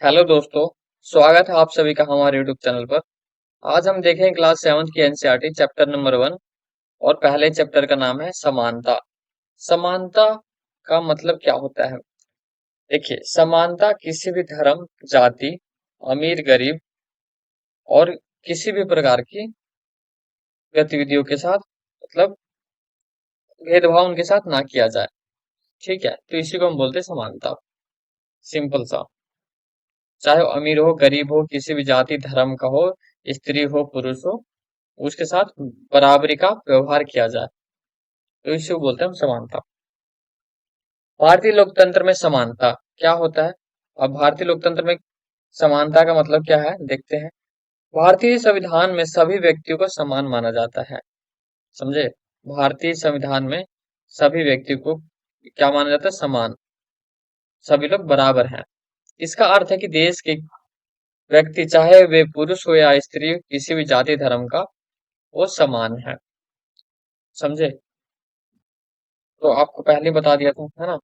Hello दोस्तों। स्वागत है आप सभी का हमारे यूट्यूब चैनल पर। आज हम देखेंगे क्लास 7th की एनसीईआरटी चैप्टर नंबर 1 और पहले चैप्टर का नाम है समानता। समानता का मतलब क्या होता है? देखिए, समानता किसी भी धर्म, जाति, अमीर गरीब और किसी भी प्रकार की गतिविधियों के साथ मतलब भेदभाव उनके साथ ना किया जाए। ठीक है, तो इसी को हम बोलते हैं समानता। सिंपल सा। चाहे वो अमीर हो, गरीब हो, किसी भी जाति धर्म का हो, स्त्री हो, पुरुष हो, उसके साथ बराबरी का व्यवहार किया जाए, तो इसे बोलते हैं हम समानता। भारतीय लोकतंत्र में समानता क्या होता है? अब भारतीय लोकतंत्र में समानता का मतलब क्या है देखते हैं। भारतीय संविधान में सभी व्यक्तियों को समान माना जाता है। समझे? भारतीय संविधान में सभी व्यक्तियों को क्या माना जाता है? समान। सभी लोग बराबर हैं। इसका अर्थ है कि देश के व्यक्ति, चाहे वे पुरुष हो या स्त्री, किसी भी जाति धर्म का, वो समान है। समझे? तो आपको पहले बता दिया था, है ना?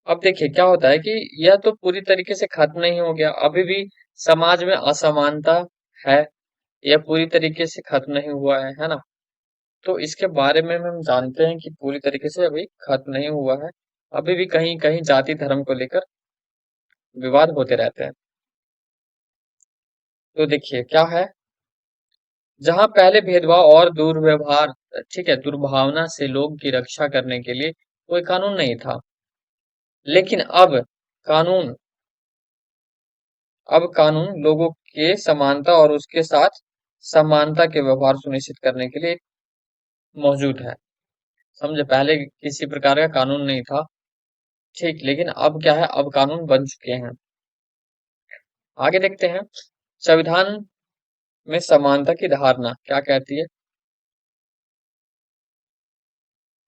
अब देखिए क्या होता है कि यह तो पूरी तरीके से खत्म नहीं हो गया, अभी भी समाज में असमानता है। यह पूरी तरीके से खत्म नहीं हुआ है ना? तो इसके बारे में हम जानते हैं कि पूरी तरीके से अभी खत्म नहीं हुआ है। अभी भी कहीं कहीं जाति धर्म को लेकर विवाद होते रहते हैं। तो देखिए क्या है, जहां पहले भेदभाव और दुर्व्यवहार, ठीक है, दुर्भावना से लोग की रक्षा करने के लिए कोई कानून नहीं था, लेकिन कानून अब कानून लोगों के समानता और उसके साथ समानता के व्यवहार सुनिश्चित करने के लिए मौजूद है। समझे? पहले किसी प्रकार का कानून नहीं था, ठीक, लेकिन अब क्या है, अब कानून बन चुके हैं। आगे देखते हैं, संविधान में समानता की धारणा क्या कहती है।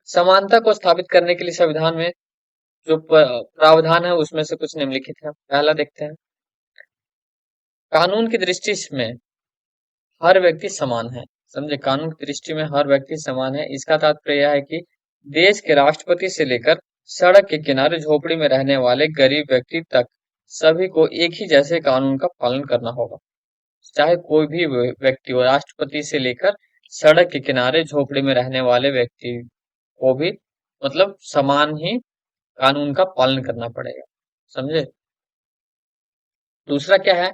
समानता को स्थापित करने के लिए संविधान में जो प्रावधान है उसमें से कुछ निम्नलिखित है। पहला देखते हैं, कानून की दृष्टि में हर व्यक्ति समान है। समझे? कानून की दृष्टि में हर व्यक्ति समान है। इसका तात्पर्य यह है कि देश के राष्ट्रपति से लेकर सड़क के किनारे झोपड़ी में रहने वाले गरीब व्यक्ति तक सभी को एक ही जैसे कानून का पालन करना होगा। चाहे कोई भी व्यक्ति हो, राष्ट्रपति से लेकर सड़क के किनारे झोपड़ी में रहने वाले व्यक्ति को भी मतलब समान ही कानून का पालन करना पड़ेगा। समझे? दूसरा क्या है,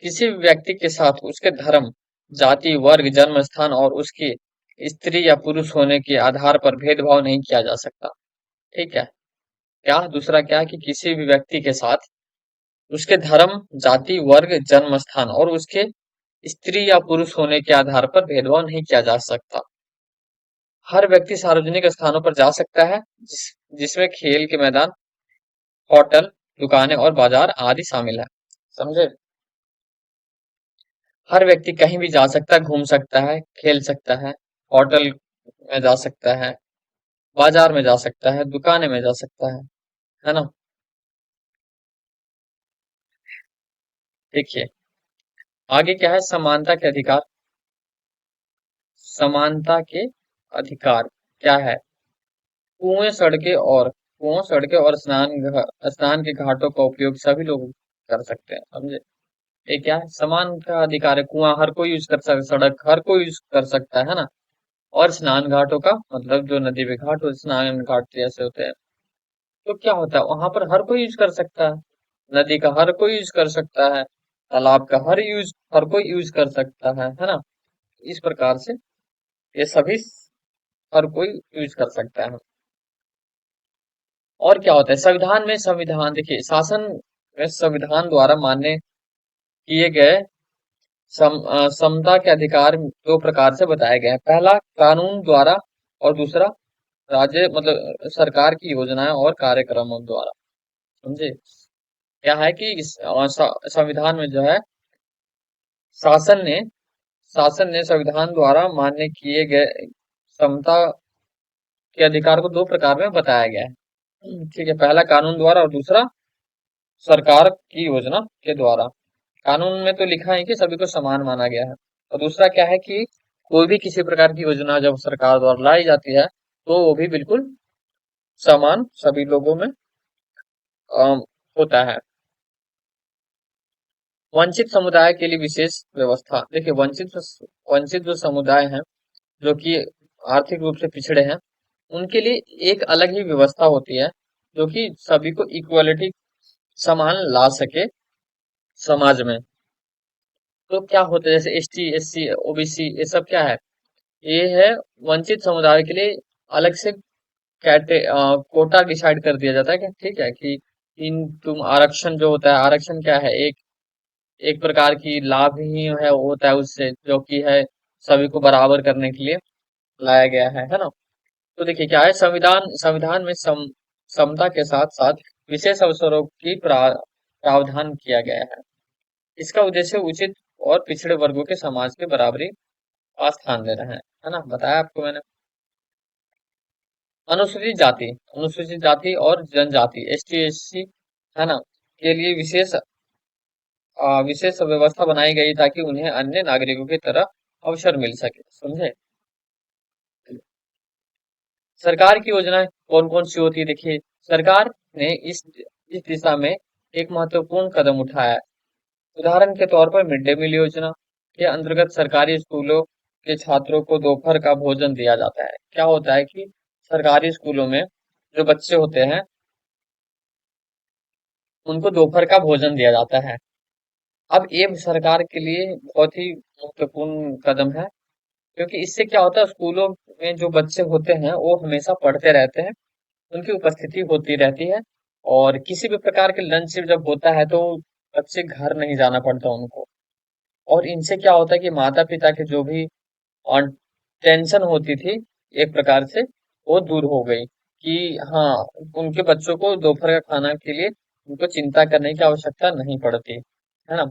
किसी भी व्यक्ति के साथ उसके धर्म, जाति, वर्ग, जन्म स्थान और उसकी स्त्री या पुरुष होने के आधार पर भेदभाव नहीं किया जा सकता। ठीक है? क्या दूसरा क्या है कि किसी भी व्यक्ति के साथ उसके धर्म, जाति, वर्ग, जन्म स्थान और उसके स्त्री या पुरुष होने के आधार पर भेदभाव नहीं किया जा सकता। हर व्यक्ति सार्वजनिक स्थानों पर जा सकता है, जिसमें खेल के मैदान, होटल, दुकानें और बाजार आदि शामिल है। समझे? हर व्यक्ति कहीं भी जा सकता है, घूम सकता है, खेल सकता है, होटल में जा सकता है, बाजार में जा सकता है, दुकानें में जा सकता है ना? देखिए आगे क्या है, समानता के अधिकार। समानता के अधिकार क्या है? कुएं, सड़कें और स्नान के घाटों का उपयोग सभी लोग कर सकते हैं। समझे? ये क्या है, समान का अधिकार है। कुआं हर कोई यूज कर सकता है, सड़क हर कोई यूज कर सकता है ना? और स्नान घाटों का मतलब जो नदी पे घाट हो, स्नान घाट जैसे होते हैं, तो क्या होता है वहां पर हर कोई यूज कर सकता है। नदी का हर कोई यूज कर सकता है, तालाब का हर कोई यूज कर सकता है ना? इस प्रकार से ये सभी हर कोई यूज कर सकता है। और क्या होता है, संविधान देखिए, शासन में संविधान द्वारा मान्य किए गए समता के अधिकार दो प्रकार से बताए गए हैं। पहला कानून द्वारा और दूसरा राज्य मतलब सरकार की योजनाएं और कार्यक्रमों द्वारा। समझे? क्या है कि इस संविधान में जो है, शासन ने संविधान द्वारा मान्य किए गए समता के अधिकार को दो प्रकार में बताया गया है। ठीक है, पहला कानून द्वारा और दूसरा सरकार की योजना के द्वारा। कानून में तो लिखा है कि सभी को समान माना गया है, और दूसरा क्या है कि कोई भी किसी प्रकार की योजना जब सरकार द्वारा लाई जाती है, तो वो भी बिल्कुल समान सभी लोगों में होता है। वंचित समुदाय के लिए विशेष व्यवस्था। देखिए, वंचित जो समुदाय हैं, जो कि आर्थिक रूप से पिछड़े हैं, उनके लिए एक अलग ही व्यवस्था होती है, जो कि सभी को इक्वलिटी, समान ला सके समाज में। तो क्या होता है, जैसे एसटी, एससी, ओबीसी, ये सब क्या है, ये है वंचित समुदाय के लिए अलग से कोटा डिसाइड कर दिया जाता है कि ठीक है कि इन तुम आरक्षण जो होता है, आरक्षण क्या है, एक एक प्रकार की लाभ ही है, वो होता है उससे, जो कि है सभी को बराबर करने के लिए लाया गया है ना। तो देखिए क्या है, संविधान संविधान में समता के साथ साथ विशेष अवसरों की प्रावधान किया गया है। इसका उद्देश्य उचित और पिछड़े वर्गों के समाज के बराबरी का स्थान देना है ना, बताया आपको मैंने। अनुसूचित जाति और जनजाति, एसटी, एससी, है ना, के लिए विशेष व्यवस्था बनाई गई ताकि उन्हें अन्य नागरिकों की तरह अवसर मिल सके, समझे। सरकार की योजनाएं कौन कौन सी होती है, देखिए, सरकार ने इस दिशा में एक महत्वपूर्ण कदम उठाया है। उदाहरण के तौर पर मिड डे मील योजना के अंतर्गत सरकारी स्कूलों के छात्रों को दोपहर का भोजन दिया जाता है। क्या होता है कि सरकारी स्कूलों में जो बच्चे होते हैं, उनको दोपहर का भोजन दिया जाता है। अब ये सरकार के लिए बहुत ही महत्वपूर्ण कदम है, क्योंकि इससे क्या होता है, स्कूलों में जो बच्चे होते हैं वो हमेशा पढ़ते रहते हैं, उनकी उपस्थिति होती रहती है, और किसी भी प्रकार के लंच जब होता है तो बच्चे घर नहीं जाना पड़ता उनको। और इनसे क्या होता है कि माता पिता के जो भी और टेंशन होती थी, एक प्रकार से वो दूर हो गई कि हाँ, उनके बच्चों को दोपहर का खाना के लिए उनको चिंता करने की आवश्यकता नहीं पड़ती, है ना।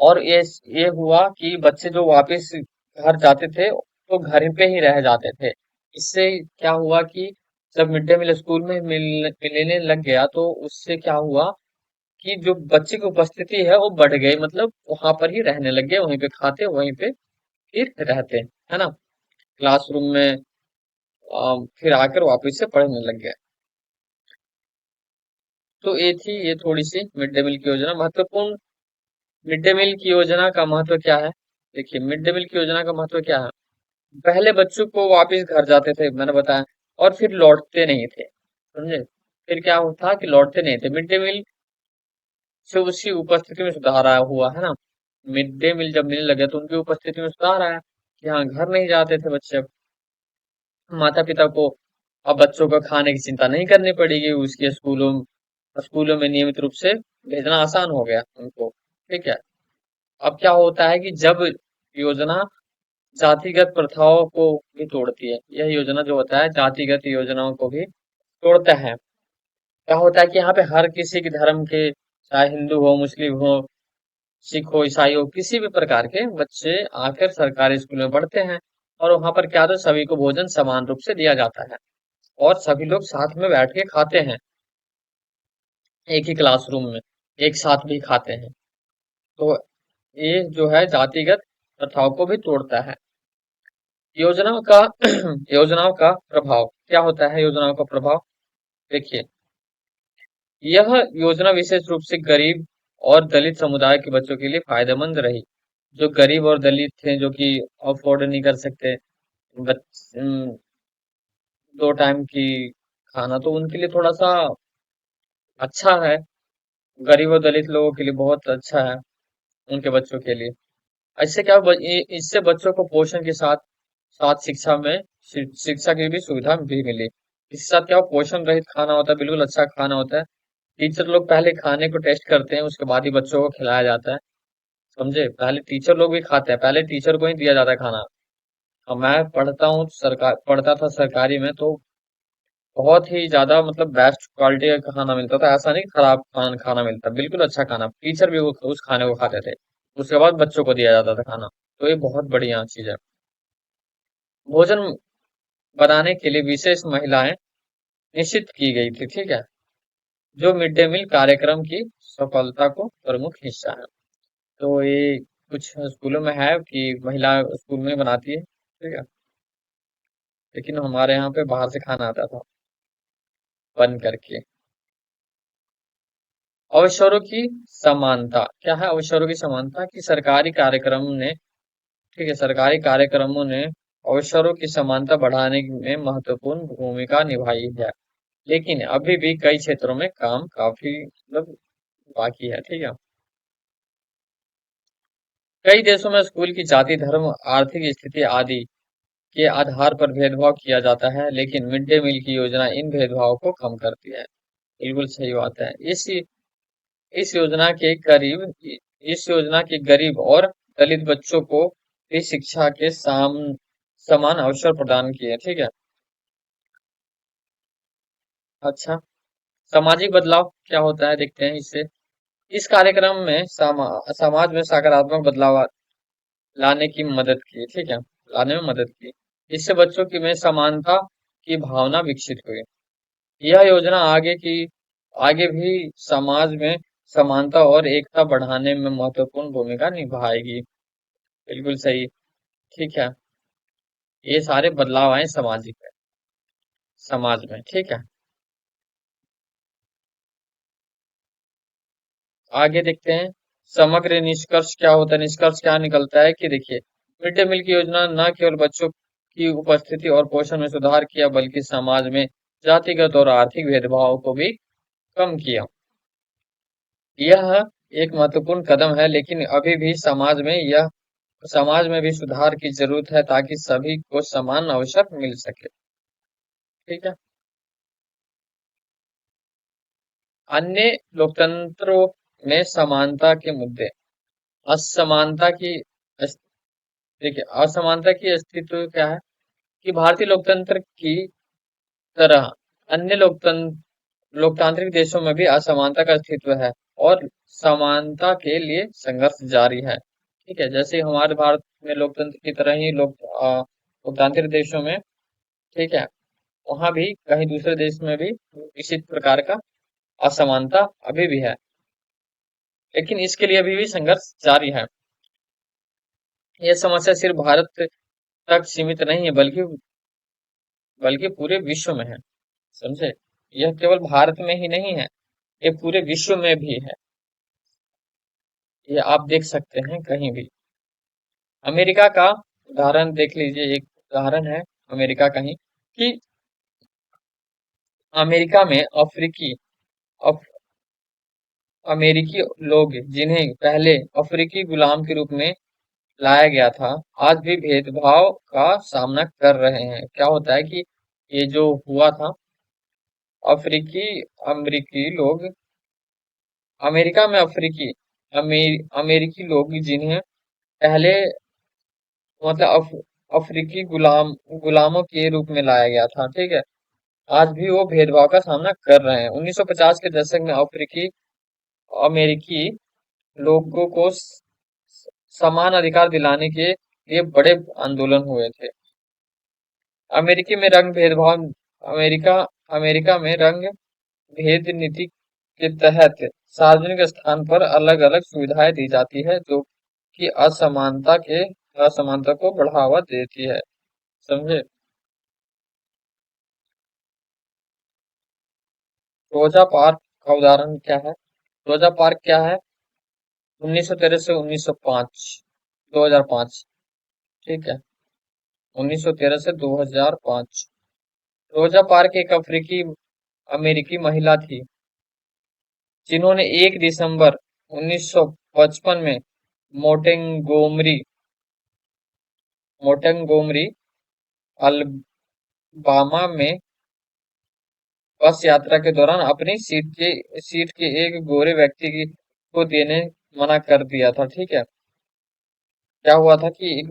और ये हुआ कि बच्चे जो वापस घर जाते थे तो घर पे ही रह जाते थे। इससे क्या हुआ कि जब मिड डे मील स्कूल में मिलने लग गया तो उससे क्या हुआ कि जो बच्चे की उपस्थिति है वो बढ़ गई, मतलब वहां पर ही रहने लग गए, वहीं पे खाते, वहीं पे फिर रहते, है ना, क्लासरूम में फिर आकर वापस से पढ़ने लग गए। तो ये थी, ये थोड़ी सी मिड डे मील की योजना महत्वपूर्ण। मिड डे मील की योजना का महत्व क्या है, देखिए, मिड डे मील की योजना का महत्व क्या है। पहले बच्चों को वापस घर जाते थे, मैंने बताया, और फिर लौटते नहीं थे, समझे। फिर क्या था कि लौटते नहीं थे। मिड डे मील से उसकी उपस्थिति में सुधार आया हुआ है ना। मिड डे मील जब मिलने लगे तो उनकी उपस्थिति में सुधार आया कि हाँ, घर नहीं जाते थे बच्चे। अब माता पिता को अब बच्चों को खाने की चिंता नहीं करनी पड़ेगी, उसके स्कूलों में नियमित रूप से भेजना आसान हो गया उनको, ठीक है। अब क्या होता है कि जब योजना जातिगत प्रथाओं को भी तोड़ती है, यह योजना जो होता है जातिगत योजनाओं को भी तोड़ता है। क्या होता है कि यहाँ पे हर किसी के धर्म के, चाहे हिंदू हो, मुस्लिम हो, सिख हो, ईसाई हो, किसी भी प्रकार के बच्चे आकर सरकारी स्कूल में पढ़ते हैं। और वहां पर क्या, तो सभी को भोजन समान रूप से दिया जाता है, और सभी लोग साथ में बैठ के खाते हैं, एक ही क्लासरूम में एक साथ भी खाते हैं। तो ये जो है जातिगत प्रथाओं को भी तोड़ता है। योजनाओं का योजनाओं का प्रभाव क्या होता है, योजनाओं का प्रभाव, देखिए, यह योजना विशेष रूप से गरीब और दलित समुदाय के बच्चों के लिए फायदेमंद रही। जो गरीब और दलित थे, जो कि अफोर्ड नहीं कर सकते दो टाइम की खाना, तो उनके लिए थोड़ा सा अच्छा है। गरीब और दलित लोगों के लिए बहुत अच्छा है, उनके बच्चों के लिए। इससे क्या इससे बच्चों को पोषण के साथ साथ शिक्षा की भी सुविधा भी मिली। इसके साथ क्या, पोषण रहित खाना होता है, बिल्कुल अच्छा खाना होता है। टीचर लोग पहले खाने को टेस्ट करते हैं, उसके बाद ही बच्चों को खिलाया जाता है, समझे। पहले टीचर लोग भी खाते हैं, पहले टीचर को ही दिया जाता है खाना। अब मैं पढ़ता था सरकारी में, तो बहुत ही ज्यादा, मतलब बेस्ट क्वालिटी का खाना मिलता था, ऐसा नहीं खराब खाना मिलता, बिल्कुल अच्छा खाना, टीचर भी उस खाने को खाते थे। उसके बाद बच्चों को दिया जाता था खाना। तो ये बहुत बढ़िया चीज है। भोजन बनाने के लिए विशेष महिलाएं निश्चित की गई थी, ठीक है, जो मिड डे मील कार्यक्रम की सफलता को प्रमुख हिस्सा है। तो ये कुछ स्कूलों में है कि महिला स्कूल में बनाती है, ठीक है, लेकिन हमारे यहाँ पे बाहर से खाना आता था बन करके। अवसरों की समानता क्या है? अवसरों की समानता कि सरकारी कार्यक्रम ने ठीक है, सरकारी कार्यक्रमों ने अवसरों की समानता बढ़ाने में महत्वपूर्ण भूमिका निभाई है, लेकिन अभी भी कई क्षेत्रों में काम काफी बाकी है। ठीक है, कई देशों में स्कूल की जाति, धर्म, आर्थिक स्थिति आदि के आधार पर भेदभाव किया जाता है, लेकिन मिड डे मील की योजना इन भेदभाव को कम करती है। बिल्कुल सही बात है। इस योजना के करीब इस योजना के गरीब और दलित बच्चों को भी शिक्षा के समान अवसर प्रदान किए। ठीक है। अच्छा, सामाजिक बदलाव क्या होता है देखते हैं इससे। इस कार्यक्रम में समाज में सकारात्मक बदलाव लाने की मदद की। ठीक है, लाने में मदद की। इससे बच्चों की में समानता की भावना विकसित हुई। यह योजना आगे भी समाज में समानता और एकता बढ़ाने में महत्वपूर्ण भूमिका निभाएगी। बिल्कुल सही। ठीक है, ये सारे बदलाव आए सामाजिक समाज में। ठीक है, आगे देखते हैं समग्र निष्कर्ष क्या होता है। निष्कर्ष क्या निकलता है कि देखिए, मिड डे मील की योजना न केवल बच्चों की उपस्थिति और पोषण में सुधार किया, बल्कि समाज में जातिगत और आर्थिक भेदभाव को भी कम किया। यह एक महत्वपूर्ण कदम है, लेकिन अभी भी समाज में भी सुधार की जरूरत है, ताकि सभी को समान अवसर मिल सके। ठीक है। अन्य लोकतंत्रों में समानता के मुद्दे। असमानता की अस- देखिए, असमानता की अस्तित्व क्या है कि भारतीय लोकतंत्र की तरह अन्य लोकतांत्रिक देशों में भी असमानता का अस्तित्व है, और समानता के लिए संघर्ष जारी है। ठीक है, जैसे हमारे भारत में लोकतंत्र की तरह ही लोकतांत्रिक देशों में, ठीक है, वहां भी कहीं दूसरे देश में भी इसी प्रकार का असमानता अभी भी है, लेकिन इसके लिए अभी भी संघर्ष जारी है। यह समस्या सिर्फ भारत तक सीमित नहीं है, बल्कि पूरे विश्व में है। समझे? यह केवल भारत में ही नहीं है, ये पूरे विश्व में भी है। ये आप देख सकते हैं कहीं भी। अमेरिका का उदाहरण देख लीजिए, एक उदाहरण है अमेरिका का ही कि अमेरिका में अफ, अमेरिकी लोग जिन्हें पहले अफ्रीकी गुलाम के रूप में लाया गया था, आज भी भेदभाव का सामना कर रहे हैं। क्या होता है कि ये जो हुआ था, अफ्रीकी अमरीकी लोग अमेरिका में अमेरिकी लोग जिन्हें पहले अफ्रीकी गुलामों के रूप में लाया गया था, ठीक है, आज भी वो भेदभाव का सामना कर रहे हैं। 1950 के दशक में अफ्रीकी अमेरिकी लोगों को समान अधिकार दिलाने के लिए बड़े आंदोलन हुए थे। अमेरिकी में रंग भेदभाव अमेरिका अमेरिका में रंग भेद नीति के तहत सार्वजनिक स्थान पर अलग अलग सुविधाएं दी जाती है, जो कि असमानता को बढ़ावा देती है। समझे? रोजा पार्क का उदाहरण क्या है? रोजा पार्क क्या है? 1913 से 1905, 2005। ठीक है, 1913 से 2005। रोजा पार्क एक अफ्रीकी अमेरिकी महिला थी, जिन्होंने 1 दिसंबर 1955 में मोंटेगोमरी मोंटेगोमरी अलबामा में बस यात्रा के दौरान अपनी सीट के एक गोरे व्यक्ति को देने मना कर दिया था। ठीक है, क्या हुआ था कि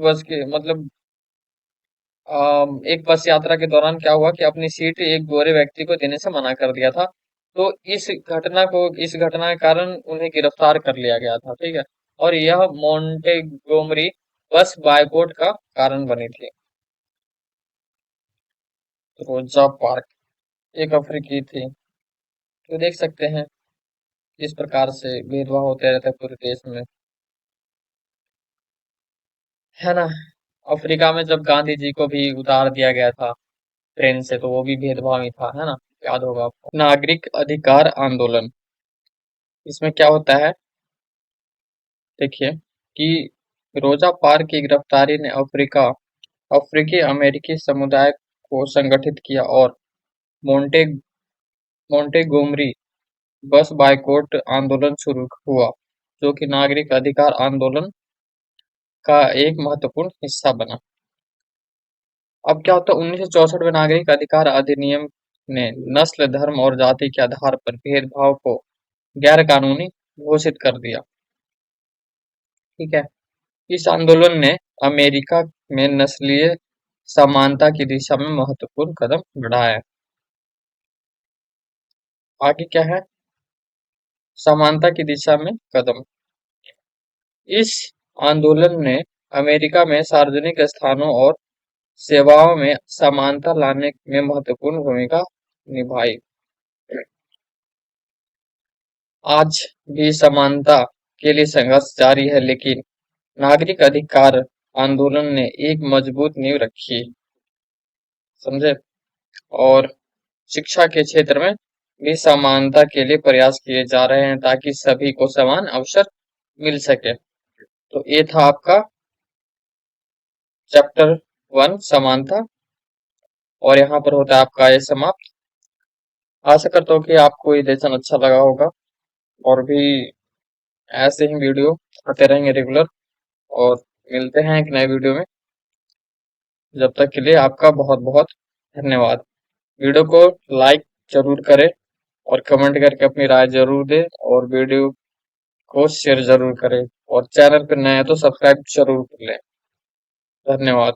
एक बस यात्रा के दौरान क्या हुआ कि अपनी सीट एक गोरे व्यक्ति को देने से मना कर दिया था। तो इस घटना के कारण उन्हें गिरफ्तार कर लिया गया था। ठीक है, और यह मोंटेगोमरी बस बायकॉट का कारण बनी थी। रोजा पार्क एक अफ्रीकी थी। तो देख सकते हैं किस प्रकार से भेदभाव होते रहते हैं पूरे देश में, है ना। अफ्रीका में जब गांधी जी को भी उतार दिया गया था ट्रेन से, तो वो भी भेदभाव ही था, है ना। याद होगा आपको। नागरिक अधिकार आंदोलन। इसमें क्या होता है, देखिए कि रोजा पार की गिरफ्तारी ने अफ्रीकी अमेरिकी समुदाय को संगठित किया और मोंटे मोंटेगोमरी बस बायकॉट आंदोलन शुरू हुआ, जो कि नागरिक अधिकार आंदोलन का एक महत्वपूर्ण हिस्सा बना। अब क्या होता है, 1964 में नागरिक अधिकार अधिनियम ने नस्ल, धर्म और जाति के आधार पर भेदभाव को गैर कानूनी घोषित कर दिया। ठीक है, इस आंदोलन ने अमेरिका में नस्लीय समानता की दिशा में महत्वपूर्ण कदम बढ़ाया। आगे क्या है, समानता की दिशा में कदम। इस आंदोलन ने अमेरिका में सार्वजनिक स्थानों और सेवाओं में समानता लाने में महत्वपूर्ण भूमिका निभाई। आज भी समानता के लिए संघर्ष जारी है, लेकिन नागरिक अधिकार आंदोलन ने एक मजबूत नींव रखी, समझे। और शिक्षा के क्षेत्र में भी समानता के लिए प्रयास किए जा रहे हैं, ताकि सभी को समान अवसर मिल सके। तो ये था आपका चैप्टर 1 समानता, और यहाँ पर होता है आपका ये समाप्त। आशा करता हूँ कि आपको ये लेसन अच्छा लगा होगा, और भी ऐसे ही वीडियो आते रहेंगे रेगुलर, और मिलते हैं एक नए वीडियो में। जब तक के लिए आपका बहुत बहुत धन्यवाद। वीडियो को लाइक जरूर करें और कमेंट करके अपनी राय जरूर दें, और वीडियो को शेयर जरूर करें, और चैनल पर नए हैं तो सब्सक्राइब जरूर कर लें। धन्यवाद।